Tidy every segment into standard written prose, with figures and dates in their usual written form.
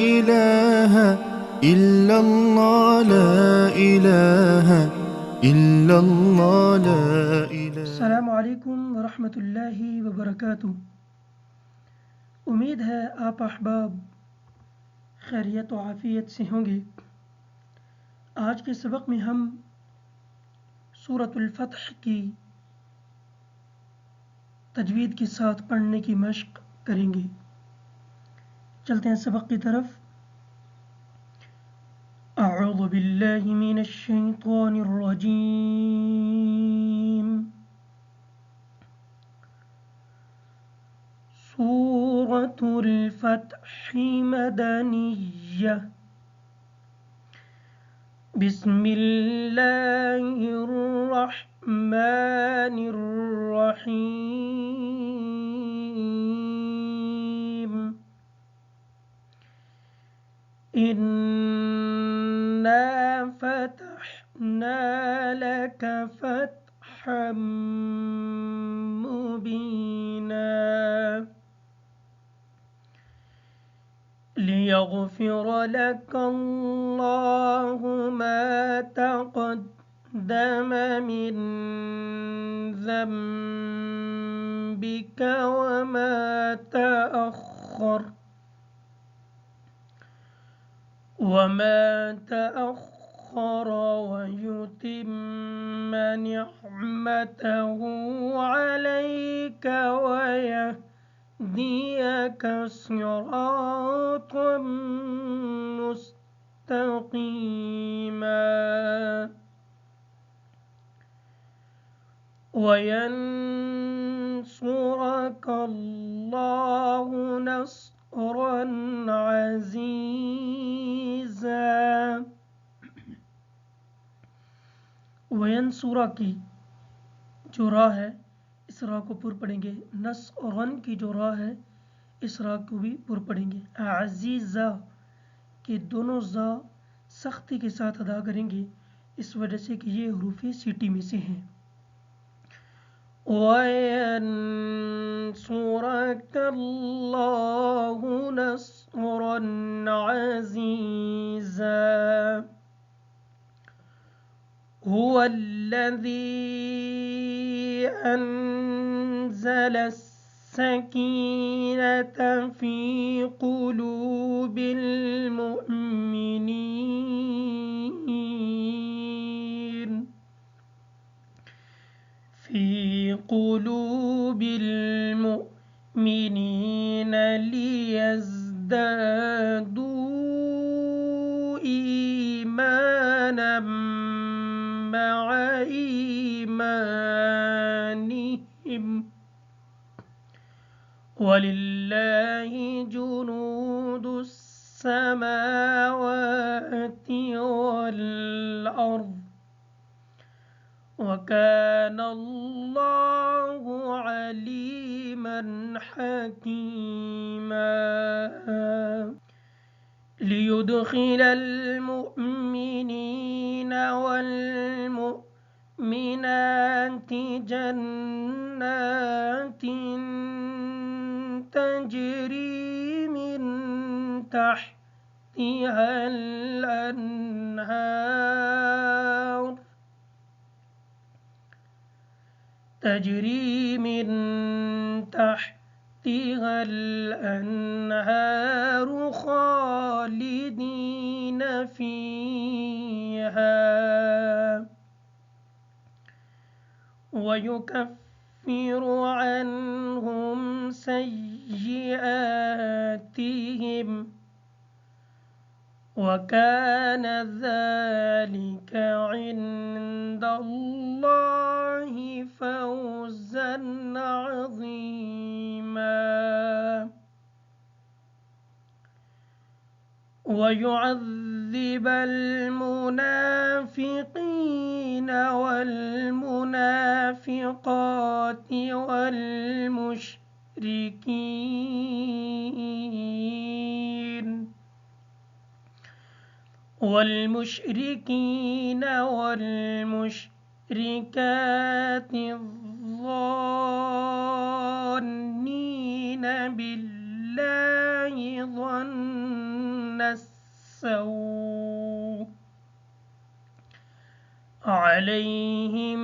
إله إلا الله لا إله إلا الله لا إله. अस्सलामु अलैकुम वरहमतुल्लाहि वबरकातुह। उम्मीद है आप अहबाब खैरियत व आफियत से होंगे। आज के सबक में हम सूरतुल फतह की तजवीद के साथ पढ़ने की मशक करेंगे। चलते हैं सबक की तरफ। अऊज़ु बिल्लाहि मिनश शैतानिर रजीम। सूरतुल फतह मदनिय्यह। बिस्मिल्लाहिर्रहमानिर्रहीम। इन्ना फतहना लक फतहम मुबीना लियग़फ़िर लक अल्लाहु मा तक़द्दम मिन ज़ंबिक वमा तअख़्ख़र वयुतिम्म निअमतहु अलैक वयहदियक सिरातम मुस्तक़ीमा वयंसुरक अल्लाहु नस्रन अज़ीज़ा। वयंसुरा की जो रा है इस रा को पुर पढ़ेंगे। नस्रन की जो रा है इस रा को भी पुर पढ़ेंगे। अज़ीज़ा के दोनों ज़ा सख्ती के साथ अदा करेंगे, इस वजह से कि ये हरूफ सीटी में से हैं। वयंसुरक अल्लाहु नस्रन अज़ीज़ा। हुवल्लज़ी अंज़ल अस्सकीनत फ़ी क़ुलूबिल मुअम्मिनीन लियज़दादू ईमाना मअ ईमानिहिम वलिल्लाहि जुनूदुस समावाति वल अर्ज़ वकान अल्लाहु अलीमन हकीमा। लियुदखिलल मुअ्मिनीन वल मुअ्मिनाति जन्नातिन तजरी मिन तहतिहल अन्हार तजरी मिन तहतिहा الأنهار खालिदीन फ़ीहा वयुकफ्फिर अन्हुम सय्यिआतिहिम वकान ज़ालिक इंदल्लाहि फ़ौज़न अज़ीमा। वयुअज़्ज़िब المنافقين والمنافقات والمشركين والمشركات الظانين بالله ظن السوء عليهم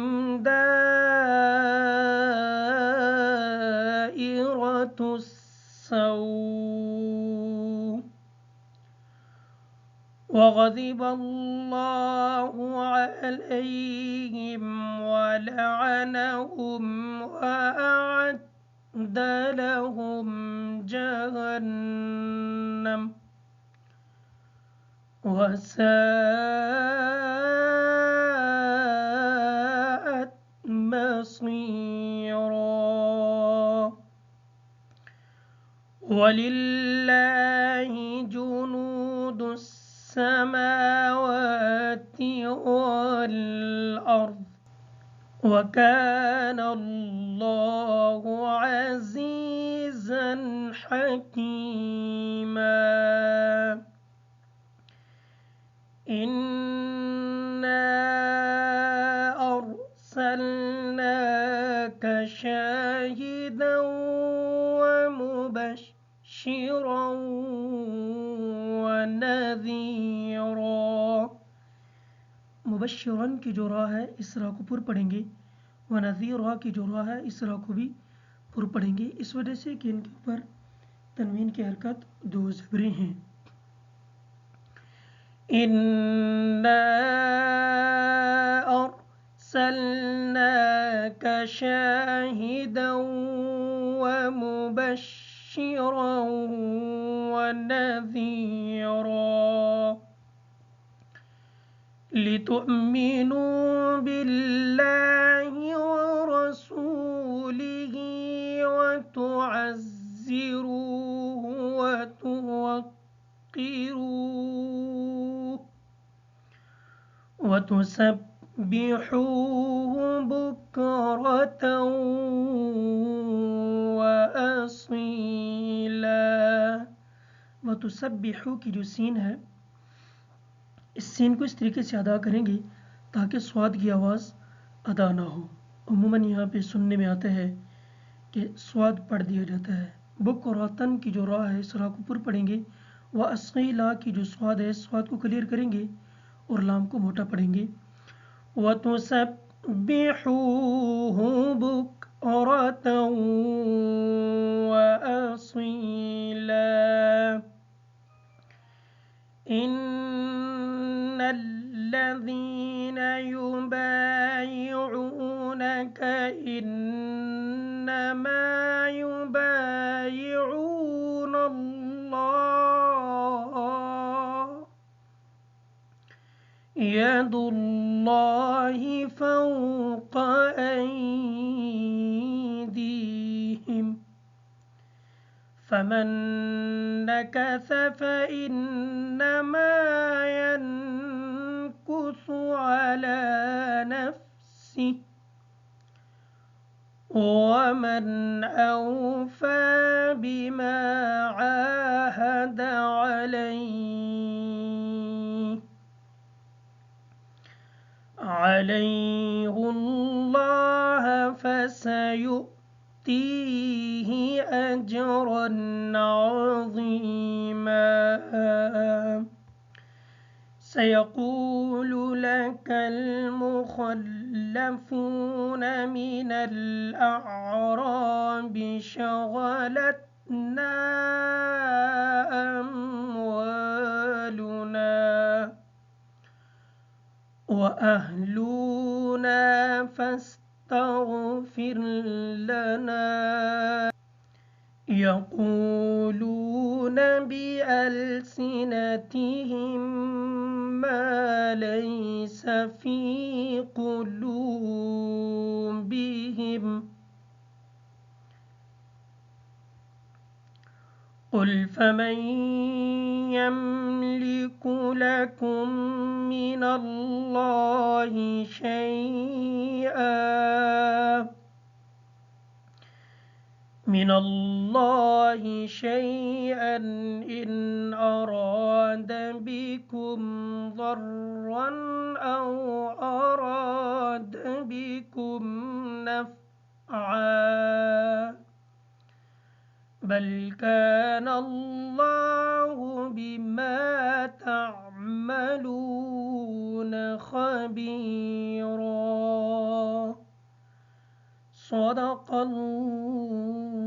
دائرة السوء وغضب الله عليهم ولعنهم وأعد لهم جهنم وساءت مصيرا ولله جنود السماوات والأرض وكان الله عزيزا حكيما إنا أرسلناك شاهدا ومبشرا ونذيرا मुबश्शिरन की जो रा है इस रा को पुर पढ़ेंगे व नज़ीरा की जो रा है इस रा को भी पुर पढ़ेंगे इस वजह से कि इनके ऊपर तनवीन की हरकत दो ज़बरें हैं इन्ना अर्सलनाक शाहिदन व मुबश्शिरन व नज़ीरा لتؤمنوا بالله ورسوله وتعزروه وتوقروه وتسبحوه بكرة وأصيلا वतुसब्बिहू की जो सीन है इस सीन को इस तरीके से अदा करेंगे ताकि स्वाद की आवाज़ अदा ना हो अमूमन यहाँ पे सुनने में आता है कि स्वाद पढ़ दिया जाता है बुक और रतन की जो रा है इस रा को पुर पढ़ेंगे व अस्क़ीला की जो स्वाद है स्वाद को क्लियर करेंगे और लाम को मोटा पढ़ेंगे व तुसब्बिहूहु बुक्रतन व असीला إن الذين يبايعونك إنما يبايعون الله يد الله فوق أيديهم فمن نكث فإنما ينكث على نفسه ومن أوفى بما عاهد عليه الله فسيؤتيه أجرا عظيما سيقول لك المخلفون من الأعراب شغلتنا أموالنا وأهلنا فاستغفر لنا يقولون بألسنتهم ما ليس في قلوبهم قل فمن يملك لكم من الله شيئا إن أراد بكم ضرا أو أراد بكم نفعا بل كان الله بما خبيرا صدق الله